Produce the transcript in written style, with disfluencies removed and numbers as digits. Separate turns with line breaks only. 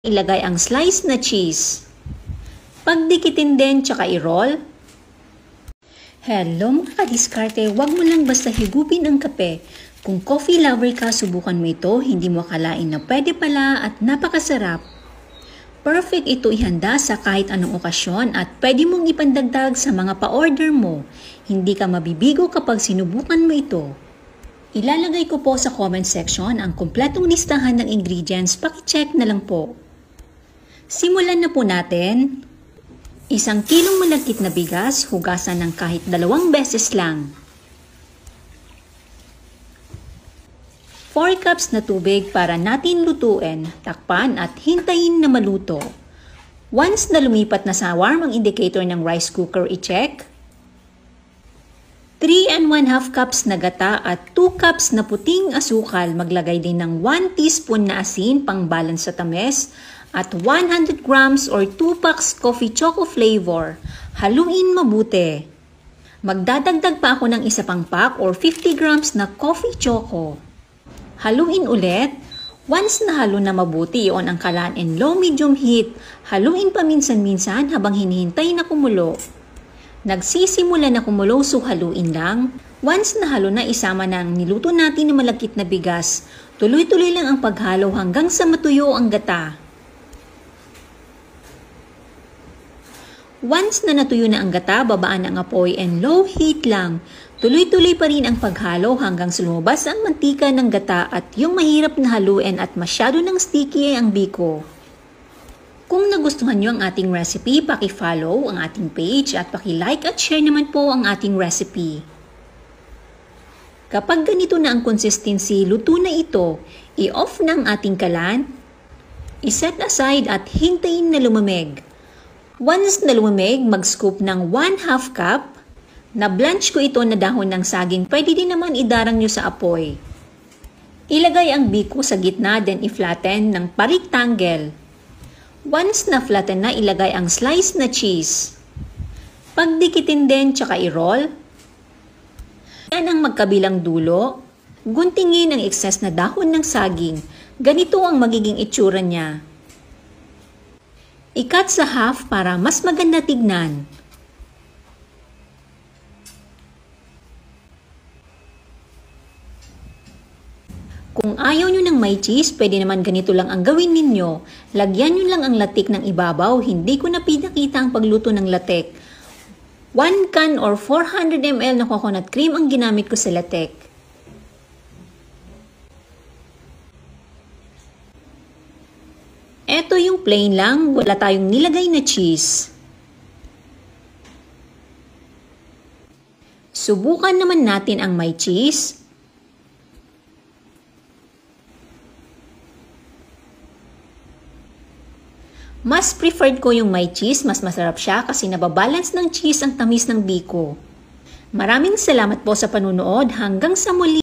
Ilagay ang slice na cheese. Pagdikitin din tsaka i-roll. Hello mga kadiskarte, huwag mo lang basta higupin ang kape. Kung coffee lover ka, subukan mo ito, hindi mo akalain na pwede pala at napakasarap. Perfect ito ihanda sa kahit anong okasyon at pwede mong ipandagdag sa mga pa-order mo. Hindi ka mabibigo kapag sinubukan mo ito. Ilalagay ko po sa comment section ang kumpletong listahan ng ingredients, paki-check na lang po. Simulan na po natin. 1 kilong malagkit na bigas, hugasan ng kahit 2 beses lang. 4 cups na tubig para natin lutuin, takpan at hintayin na maluto. Once na lumipat na sa warm ang indicator ng rice cooker, i-check. 3 1/2 cups na gata at 2 cups na puting asukal. Maglagay din ng 1 teaspoon na asin pang balance sa tamis at 100 grams or 2 packs coffee choco flavor. Haluin mabuti. Magdadagdag pa ako ng isa pang pack or 50 grams na coffee choco. Haluin ulit. Once na halo na mabuti, iyon ang kalan in low-medium heat. Haluin paminsan-minsan habang hinihintay na kumulo. Nagsisimula na kumulo, so haluin lang. Once na halo na, isama na ang niluto natin na malagkit na bigas. Tuloy-tuloy lang ang paghalo hanggang sa matuyo ang gata. Once na natuyo na ang gata, babaan ang apoy and low heat lang. Tuloy-tuloy pa rin ang paghalo hanggang sa lumabas ang mantika ng gata at yung mahirap na haluin at masyado ng sticky ang biko. Kung nagustuhan nyo ang ating recipe, paki-follow ang ating page at paki-like at share naman po ang ating recipe. Kapag ganito na ang consistency, luto na ito, i-off na ang ating kalan, i-set aside at hintayin na lumamig. Once na lumamig, mag-scoop ng 1/2 cup. Na-blanch ko ito na dahon ng saging, pwede din naman idarang nyo sa apoy. Ilagay ang biko sa gitna, then i-flatten ng pa-rectangle. Once na flatten na, ilagay ang slice na cheese. Pagdikitin din tsaka i-roll. Yan ang magkabilang dulo. Guntingin ang excess na dahon ng saging. Ganito ang magiging itsura niya. I-cut sa half para mas maganda tignan. Kung ayaw nyo ng may cheese, pwede naman ganito lang ang gawin ninyo. Lagyan nyo lang ang latik ng ibabaw. Hindi ko na pinakita ang pagluto ng latik. 1 can or 400 ml na coconut cream ang ginamit ko sa latik. Ito yung plain lang, wala tayong nilagay na cheese. Subukan naman natin ang may cheese. Mas preferred ko yung may cheese, mas masarap siya kasi nababalance ng cheese ang tamis ng biko. Maraming salamat po sa panunood, hanggang sa muli!